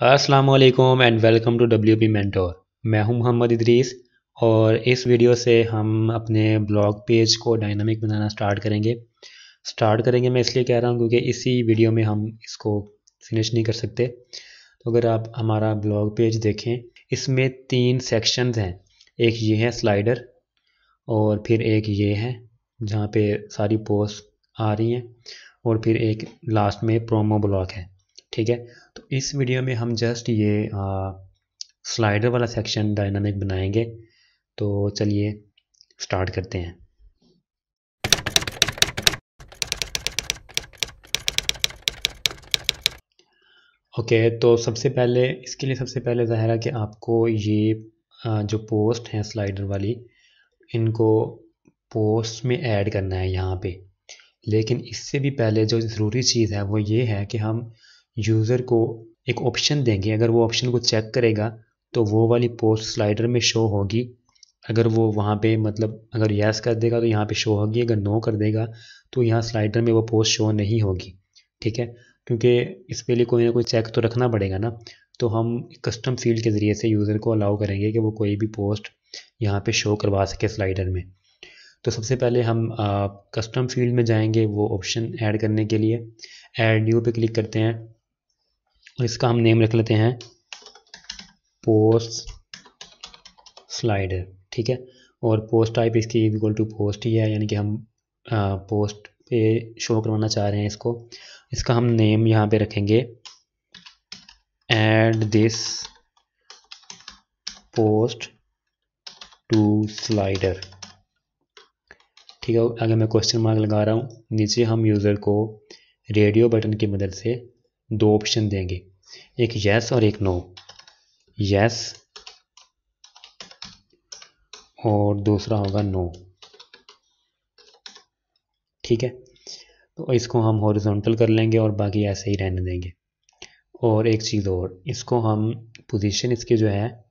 अस्सलाम वालेकुम and welcome to WP mentor. मैं हूं मोहम्मद इदरीस और इस वीडियो से हम अपने ब्लॉग पेज को डायनामिक बनाना स्टार्ट करेंगे। मैं इसलिए कह रहा हूं क्योंकि इसी वीडियो में हम इसको फिनिश नहीं कर सकते। तो अगर आप हमारा ब्लॉग पेज देखें, इसमें 3 सेक्शंस हैं। एक ये है स्लाइडर और फिर एक ये है जहाँ पे सारी पोस्ट आ रही हैं और फिर एक लास्ट में प्रोमो ब्लॉक है। ठीक है, तो इस वीडियो में हम जस्ट ये स्लाइडर वाला सेक्शन डायनामिक बनाएंगे। तो चलिए स्टार्ट करते हैं। ओके, तो सबसे पहले ज़ाहिर है कि आपको ये जो पोस्ट हैं स्लाइडर वाली, इनको पोस्ट में ऐड करना है यहाँ पे। लेकिन इससे भी पहले जो ज़रूरी चीज़ है वो ये है कि हम यूज़र को एक ऑप्शन देंगे। अगर वो ऑप्शन को चेक करेगा तो वो वाली पोस्ट स्लाइडर में शो होगी। अगर वो वहाँ पे अगर यस कर देगा तो यहाँ पे शो होगी, अगर नो कर देगा तो यहाँ स्लाइडर में वो पोस्ट शो नहीं होगी। ठीक है, क्योंकि इसके लिए कोई ना कोई चेक तो रखना पड़ेगा ना। तो हम कस्टम फील्ड के ज़रिए से यूज़र को अलाउ करेंगे कि वो कोई भी पोस्ट यहाँ पे शो करवा सके स्लाइडर में। तो सबसे पहले हम कस्टम फील्ड में जाएंगे वो ऑप्शन ऐड करने के लिए। ऐड न्यू पे क्लिक करते हैं और इसका हम नेम रख लेते हैं पोस्ट स्लाइडर। ठीक है, और पोस्ट टाइप इसकी इक्वल टू पोस्ट ही है, यानी कि हम पोस्ट पे शो करवाना चाह रहे हैं इसको। इसका हम नेम यहाँ पे रखेंगे add this post to slider. ठीक है, अगर मैं क्वेश्चन मार्क लगा रहा हूँ, नीचे हम यूज़र को रेडियो बटन की मदद से 2 ऑप्शन देंगे, एक यस और एक नो। यस और दूसरा होगा नो। ठीक है, तो इसको हम हॉरिजॉन्टल कर लेंगे और बाकी ऐसे ही रहने देंगे। और एक चीज़ और, इसको हम पोजीशन इसकी जो है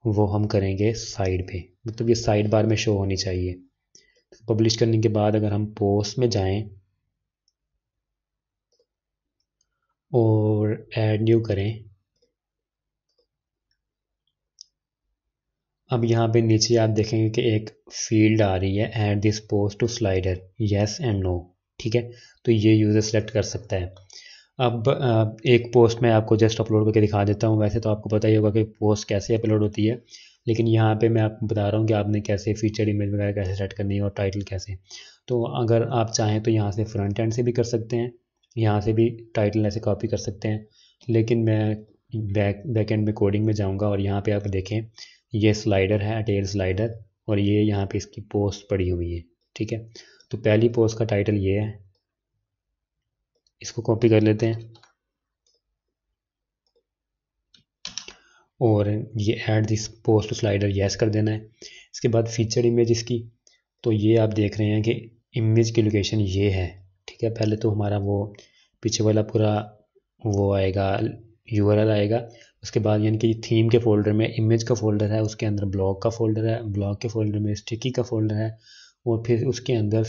वो हम करेंगे साइड पे, मतलब ये साइड बार में शो होनी चाहिए। तो पब्लिश करने के बाद अगर हम पोस्ट में जाएं और ऐड न्यू करें, अब यहाँ पे नीचे आप देखेंगे कि एक फील्ड आ रही है add this post to slider, yes and no. ठीक है, तो ये यूज़र सेलेक्ट कर सकता है। अब एक पोस्ट मैं आपको जस्ट अपलोड करके दिखा देता हूँ। वैसे तो आपको पता ही होगा कि पोस्ट कैसे अपलोड होती है, लेकिन यहाँ पे मैं आपको बता रहा हूँ कि आपने कैसे फीचर इमेज वगैरह कैसे सेट करनी है और टाइटल कैसे। तो अगर आप चाहें तो यहाँ से फ्रंट एंड से भी कर सकते हैं, यहाँ से भी टाइटल ऐसे कॉपी कर सकते हैं। लेकिन मैं बैक एंड में कोडिंग में जाऊँगा और यहाँ पर आप देखें ये स्लाइडर है, टेल स्लाइडर, और ये यहाँ पे इसकी पोस्ट पड़ी हुई है। ठीक है, तो पहली पोस्ट का टाइटल ये है, इसको कॉपी कर लेते हैं और ये add this post slider yes कर देना है। इसके बाद फीचर इमेज इसकी, तो ये आप देख रहे हैं कि इमेज की लोकेशन ये है। ठीक है, पहले तो हमारा वो पीछे वाला पूरा वो आएगा, URL आएगा। उसके बाद यानी कि थीम के फोल्डर में इमेज का फोल्डर है, उसके अंदर ब्लॉग का फोल्डर है, ब्लॉग के फोल्डर में स्टिकी का फोल्डर है, और फिर उसके अंदर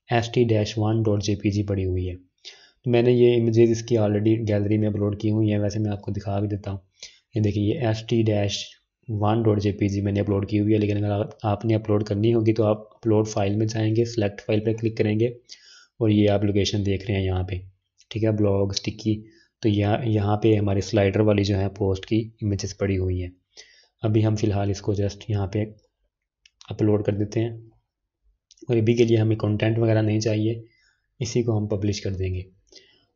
st-1.jpg पड़ी हुई है। तो मैंने ये इमेजेस इसकी ऑलरेडी गैलरी में अपलोड की हुई है। वैसे मैं आपको दिखा भी देता हूँ। ये देखिए ये st-1.jpg मैंने अपलोड की हुई है। लेकिन अगर आपने अपलोड करनी होगी तो आप अपलोड फाइल में जाएंगे, सेलेक्ट फाइल पर क्लिक करेंगे और ये आप लोकेशन देख रहे हैं यहाँ पे। ठीक है, ब्लॉग स्टिकी, तो यहाँ पे हमारी स्लाइडर वाली जो है पोस्ट की इमेजेस पड़ी हुई हैं। अभी हम फ़िलहाल इसको जस्ट यहाँ पे अपलोड कर देते हैं और अभी के लिए हमें कंटेंट वगैरह नहीं चाहिए, इसी को हम पब्लिश कर देंगे।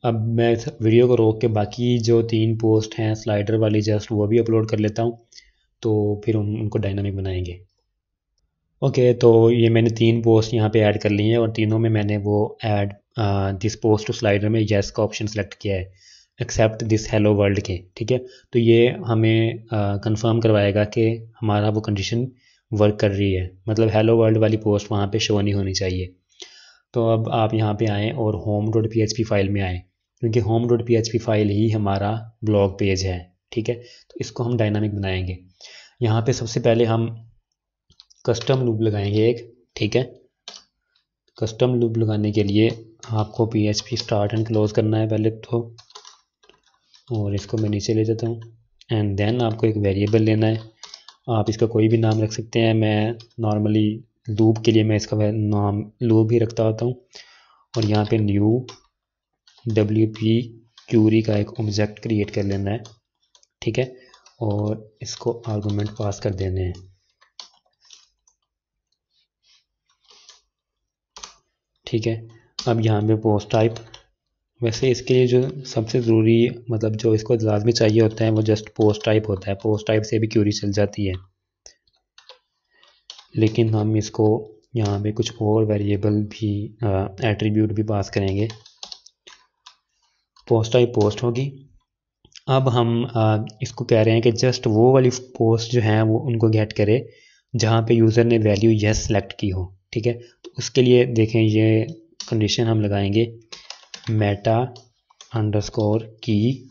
अब मैं वीडियो को रोक के बाकी जो 3 पोस्ट हैं स्लाइडर वाली जस्ट वो भी अपलोड कर लेता हूँ, तो फिर हम उनको डायनामिक बनाएंगे। ओके, तो ये मैंने 3 पोस्ट यहाँ पे ऐड कर ली हैं और तीनों में मैंने वो add this post to slider में येस का ऑप्शन सेलेक्ट किया है, एक्सेप्ट दिस हेलो वर्ल्ड के। ठीक है, तो ये हमें कंफर्म करवाएगा कि हमारा वो कंडीशन वर्क कर रही है, मतलब हेलो वर्ल्ड वाली पोस्ट वहाँ पे शो नहीं होनी चाहिए। तो अब आप यहाँ पे आएँ और home.php फाइल में आएँ, क्योंकि home.php फाइल ही हमारा ब्लॉग पेज है। ठीक है, तो इसको हम डायनामिक बनाएंगे। यहाँ पे सबसे पहले हम कस्टम लूप लगाएंगे एक। ठीक है, कस्टम लूप लगाने के लिए आपको PHP स्टार्ट एंड क्लोज करना है पहले तो, और इसको मैं नीचे ले जाता हूँ। एंड देन आपको एक वेरिएबल लेना है, आप इसका कोई भी नाम रख सकते हैं। मैं नॉर्मली लूप के लिए मैं इसका नाम लूप ही रखता होता हूँ। और यहाँ पे न्यू WP क्यूरी का एक ऑब्जेक्ट क्रिएट कर लेना है, ठीक है, और इसको आर्गुमेंट पास कर देने हैं, ठीक है। अब यहाँ पे पोस्ट टाइप, वैसे इसके लिए जो सबसे ज़रूरी मतलब जो इसको लाजमी चाहिए होता है वो जस्ट पोस्ट टाइप होता है। पोस्ट टाइप से भी क्यूरी चल जाती है, लेकिन हम इसको यहाँ पे कुछ और वेरिएबल भी एट्रीब्यूट भी पास करेंगे। पोस्ट टाइप पोस्ट होगी। अब हम इसको कह रहे हैं कि जस्ट वो वाली पोस्ट जो है वो उनको गेट करे जहाँ पे यूज़र ने वैल्यू यस सेलेक्ट की हो, ठीक है। तो उसके लिए देखें ये कंडीशन हम लगाएंगे मेटा अंडरस्कोर की।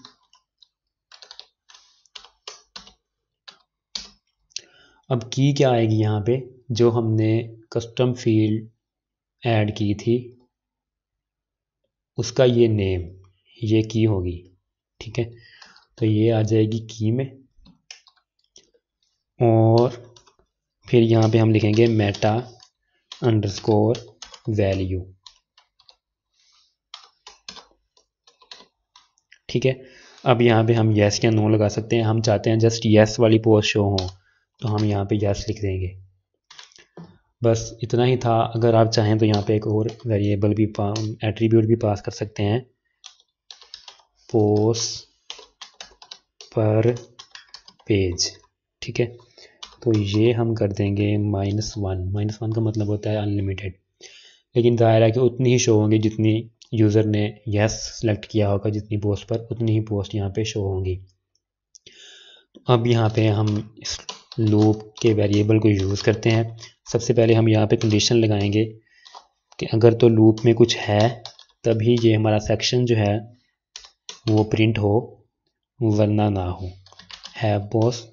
अब की क्या आएगी यहाँ पे, जो हमने कस्टम फील्ड ऐड की थी उसका ये नेम, ये की होगी, ठीक है। तो ये आ जाएगी की में, और फिर यहाँ पे हम लिखेंगे मेटा अंडरस्कोर वैल्यू, ठीक है। अब यहाँ पे हम येस या नो लगा सकते हैं। हम चाहते हैं जस्ट येस वाली पोस्ट शो हो, तो हम यहाँ पे येस लिख देंगे। बस इतना ही था। अगर आप चाहें तो यहाँ पे एक और वेरिएबल भी एट्रीब्यूट भी पास कर सकते हैं, पोस्ट पर पेज, ठीक है। तो ये हम कर देंगे -1। -1 का मतलब होता है अनलिमिटेड, लेकिन ज़ाहिर है कि उतनी ही शो होंगी जितनी यूज़र ने यस सेलेक्ट किया होगा, जितनी पोस्ट पर उतनी ही पोस्ट यहाँ पे शो होंगी। अब यहाँ पे हम इस लूप के वेरिएबल को यूज़ करते हैं। सबसे पहले हम यहाँ पे कंडीशन लगाएंगे कि अगर तो लूप में कुछ है तभी ये हमारा सेक्शन जो है वो प्रिंट हो, वरना ना हो। Have post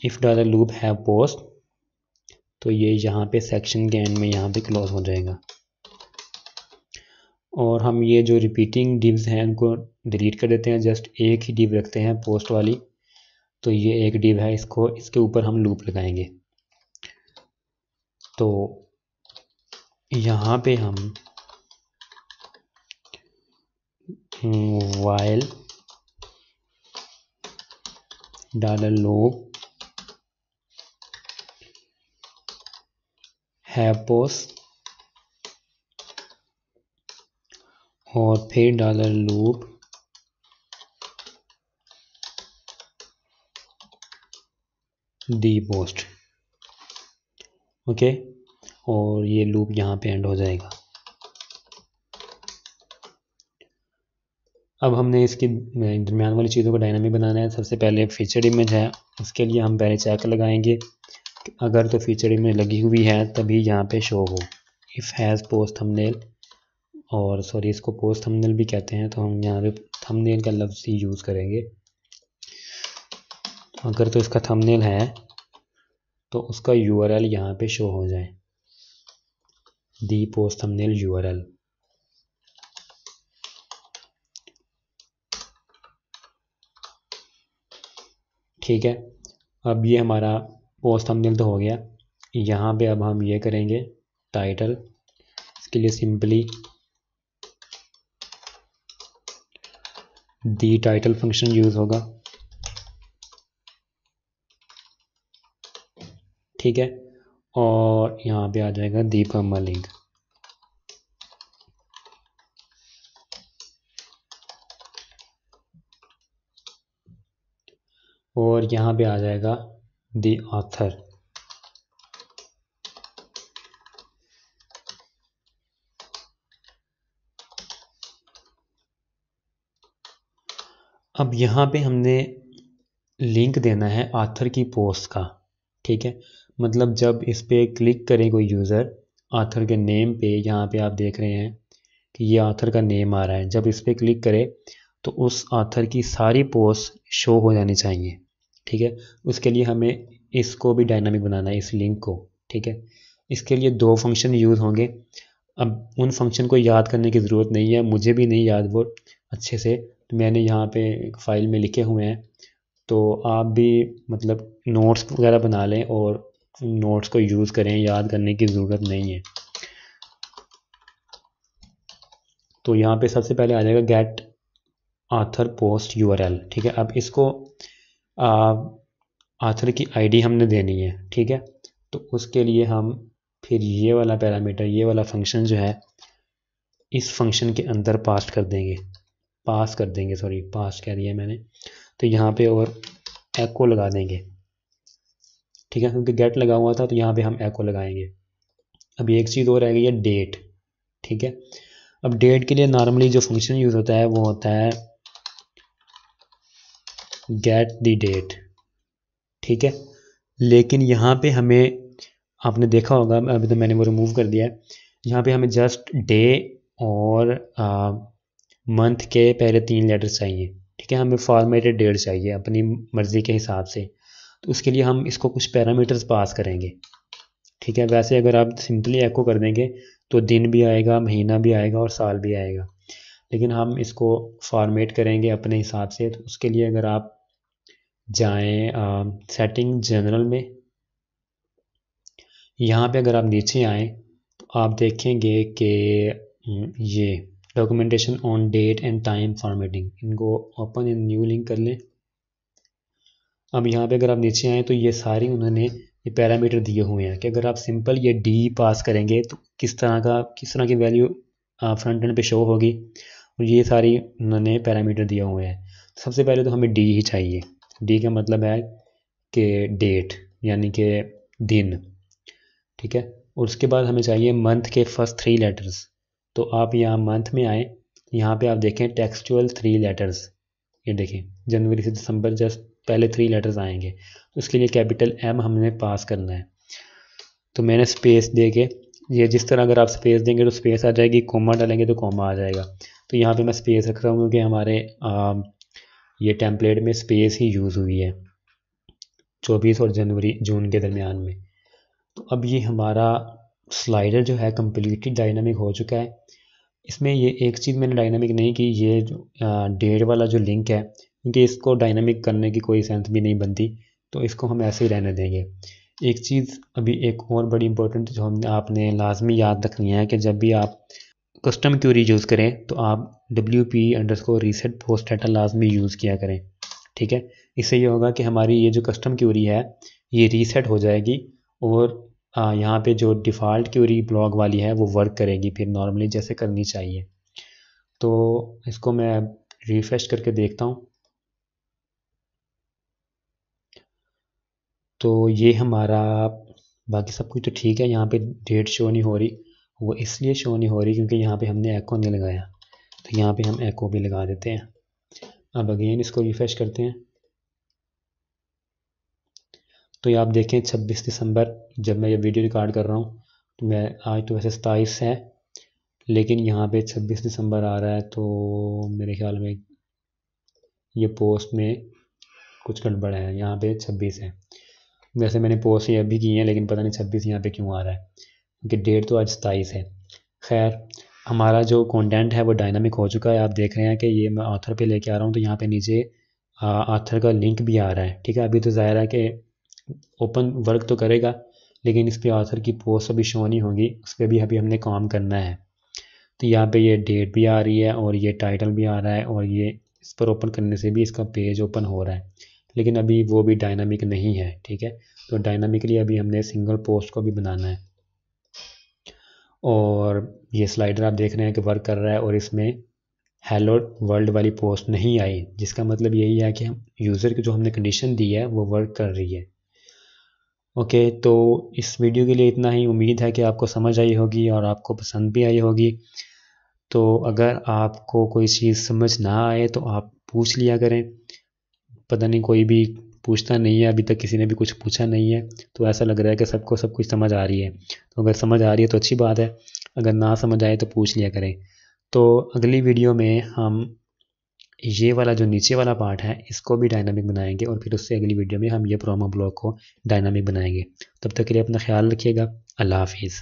if dollar loop have post, तो ये यहाँ पे सेक्शन के एंड में यहाँ पे क्लोज हो जाएगा। और हम ये जो रिपीटिंग डिव्स हैं उनको डिलीट कर देते हैं, जस्ट एक ही डिव रखते हैं पोस्ट वाली। तो ये एक डिव है, इसको इसके ऊपर हम लूप लगाएंगे। तो यहाँ पे हम while dollar loop have post और फिर डॉलर लूप दी पोस्ट, ओके। और ये लूप यहाँ पे एंड हो जाएगा। अब हमने इसकी दरमियान वाली चीज़ों को डायनामिक बनाना है। सबसे पहले फीचर इमेज है, उसके लिए हम पहले चेक लगाएंगे अगर तो फीचर इमेज लगी हुई है तभी यहाँ पे शो हो। इफ़ हैज़ पोस्ट थंबनेल, और सॉरी इसको पोस्ट थंबनेल भी कहते हैं, तो हम यहाँ पे थंबनेल का लफ्ज़ ही यूज़ करेंगे। अगर तो इसका थंबनेल है तो उसका URL यहाँ पे शो हो जाए, दी पोस्ट थंबनेल URL, ठीक है। अब ये हमारा पोस्ट थंबनेल तो हो गया। यहाँ पे अब हम ये करेंगे टाइटल, इसके लिए सिंपली दी टाइटल फंक्शन यूज़ होगा, ठीक है। और यहाँ पे आ जाएगा दी परमालिंक, और यहाँ पे आ जाएगा दी ऑथर। अब यहाँ पे हमने लिंक देना है ऑथर की पोस्ट का, ठीक है। मतलब जब इस पे क्लिक करे कोई यूज़र ऑथर के नेम पे, यहाँ पे आप देख रहे हैं कि ये ऑथर का नेम आ रहा है, जब इस पे क्लिक करे तो उस ऑथर की सारी पोस्ट शो हो जानी चाहिए, ठीक है। उसके लिए हमें इसको भी डायनामिक बनाना है, इस लिंक को, ठीक है। इसके लिए 2 फंक्शन यूज़ होंगे। अब उन फंक्शन को याद करने की ज़रूरत नहीं है, मुझे भी नहीं याद वो, अच्छे से। तो मैंने यहाँ पे एक फ़ाइल में लिखे हुए हैं, तो आप भी मतलब नोट्स वगैरह बना लें और नोट्स को यूज़ करें, याद करने की ज़रूरत नहीं है। तो यहाँ पे सबसे पहले आ जाएगा गेट ऑथर पोस्ट यूआरएल, ठीक है। अब इसको ऑथर की आईडी हमने देनी है, ठीक है। तो उसके लिए हम फिर ये वाला पैरामीटर, ये वाला फंक्शन जो है, इस फंक्शन के अंदर पास कर देंगे, सॉरी पास कह दिया मैंने। तो यहाँ पे और एको लगा देंगे, ठीक है, क्योंकि गेट लगा हुआ था तो यहाँ पे हम एको लगाएंगे। अब एक चीज़ और रह गई है, डेट, ठीक है। अब डेट के लिए नॉर्मली जो फंक्शन यूज़ होता है वो होता है गेट द डेट, ठीक है। लेकिन यहाँ पे हमें, आपने देखा होगा, अभी तो मैंने वो रिमूव कर दिया है, यहाँ पे हमें जस्ट डे और मंथ के पहले 3 लेटर्स चाहिए, ठीक है। हमें फॉर्मेटेड डेट चाहिए अपनी मर्ज़ी के हिसाब से। तो उसके लिए हम इसको कुछ पैरामीटर्स पास करेंगे, ठीक है। वैसे अगर आप सिंपली एको कर देंगे तो दिन भी आएगा, महीना भी आएगा और साल भी आएगा, लेकिन हम इसको फॉर्मेट करेंगे अपने हिसाब से। तो उसके लिए अगर आप जाएं सेटिंग जनरल में, यहाँ पे अगर आप नीचे आएँ तो आप देखेंगे कि ये documentation on date and time formatting, इनको ओपन इन न्यू लिंक कर लें। अब यहाँ पे अगर आप नीचे आएँ तो ये सारी उन्होंने ये पैरामीटर दिए हुए हैं कि अगर आप सिंपल ये डी पास करेंगे तो किस तरह की वैल्यू फ्रंट एंड पे शो होगी, और ये सारी उन्होंने पैरामीटर दिए हुए हैं। सबसे पहले तो हमें डी ही चाहिए। डी का मतलब है कि डेट, यानी कि दिन, ठीक है। और उसके बाद हमें चाहिए मंथ के फर्स्ट 3 लेटर्स। तो आप यहाँ मंथ में आए, यहाँ पे आप देखें टेक्सचुअल 3 लेटर्स, ये देखें जनवरी से दिसंबर जस्ट पहले 3 लेटर्स आएंगे। तो उसके लिए कैपिटल एम हमने पास करना है। तो मैंने स्पेस दे के, ये जिस तरह अगर आप स्पेस देंगे तो स्पेस आ जाएगी, कोमा डालेंगे तो कोमा आ जाएगा। तो यहाँ पे मैं स्पेस रख रहा हूँ क्योंकि हमारे ये टेम्पलेट में स्पेस ही यूज़ हुई है 24 और जून के दरमियान में। तो अब ये हमारा स्लाइडर जो है कम्प्लीटली डायनामिक हो चुका है। इसमें ये एक चीज़ मैंने डायनामिक नहीं की, ये जो डेट वाला जो लिंक है, क्योंकि इसको डायनामिक करने की कोई सेंस भी नहीं बनती, तो इसको हम ऐसे ही रहने देंगे। एक चीज़ अभी एक और बड़ी इंपॉर्टेंट जो हमने आपने लाजमी याद रखनी है कि जब भी आप कस्टम क्यूरी यूज़ करें तो आप WP_reset पोस्ट डाटा लाजमी यूज़ किया करें, ठीक है। इससे ये होगा कि हमारी ये जो कस्टम क्यूरी है ये रीसेट हो जाएगी, और यहाँ पे जो डिफ़ॉल्ट क्यूरी ब्लॉग वाली है वो वर्क करेगी फिर नॉर्मली जैसे करनी चाहिए। तो इसको मैं रिफ्रेश करके देखता हूँ। तो ये हमारा बाकी सब कुछ तो ठीक है। यहाँ पे डेट शो नहीं हो रही, वो इसलिए शो नहीं हो रही क्योंकि यहाँ पे हमने एको नहीं लगाया। तो यहाँ पे हम एको भी लगा देते हैं। अब अगेन इसको रिफ्रेश करते हैं तो ये आप देखें 26 दिसंबर जब मैं ये वीडियो रिकॉर्ड कर रहा हूँ, तो मैं आज तो वैसे 27 है, लेकिन यहाँ पे 26 दिसंबर आ रहा है, तो मेरे ख्याल में ये पोस्ट में कुछ गड़बड़ है। यहाँ पे 26 है, वैसे मैंने पोस्ट ये अभी की है, लेकिन पता नहीं 26 यहाँ पे क्यों आ रहा है, क्योंकि डेट तो आज 27 है। खैर, हमारा जो कंटेंट है वो डायनामिक हो चुका है। आप देख रहे हैं कि ये मैं ऑथर पे लेके आ रहा हूँ, तो यहाँ पे नीचे ऑथर का लिंक भी आ रहा है, ठीक है। अभी तो ज़ाहिर है कि ओपन वर्क तो करेगा, लेकिन इस पर ऑथर की पोस्ट अभी शो नहीं होगी, उस पर भी अभी हमने काम करना है। तो यहाँ पे ये डेट भी आ रही है और ये टाइटल भी आ रहा है, और ये इस पर ओपन करने से भी इसका पेज ओपन हो रहा है, लेकिन अभी वो भी डायनामिक नहीं है, ठीक है। तो डायनामिकली अभी हमने सिंगल पोस्ट को भी बनाना है। और ये स्लाइडर आप देख रहे हैं कि वर्क कर रहा है, और इसमें हेलो वर्ल्ड वाली पोस्ट नहीं आई, जिसका मतलब यही है कि हम यूज़र की जो हमने कंडीशन दी है वो वर्क कर रही है। ओके, तो इस वीडियो के लिए इतना ही। उम्मीद है कि आपको समझ आई होगी और आपको पसंद भी आई होगी। तो अगर आपको कोई चीज़ समझ ना आए तो आप पूछ लिया करें। पता नहीं कोई भी पूछता नहीं है, अभी तक किसी ने भी कुछ पूछा नहीं है, तो ऐसा लग रहा है कि सबको सब कुछ समझ आ रही है। तो अगर समझ आ रही है तो अच्छी बात है, अगर ना समझ आए तो पूछ लिया करें। तो अगली वीडियो में हम ये वाला जो नीचे वाला पार्ट है इसको भी डायनामिक बनाएंगे, और फिर उससे अगली वीडियो में हम ये प्रोमो ब्लॉग को डायनामिक बनाएंगे। तब तक के लिए अपना ख्याल रखिएगा। अल्लाह हाफिज़।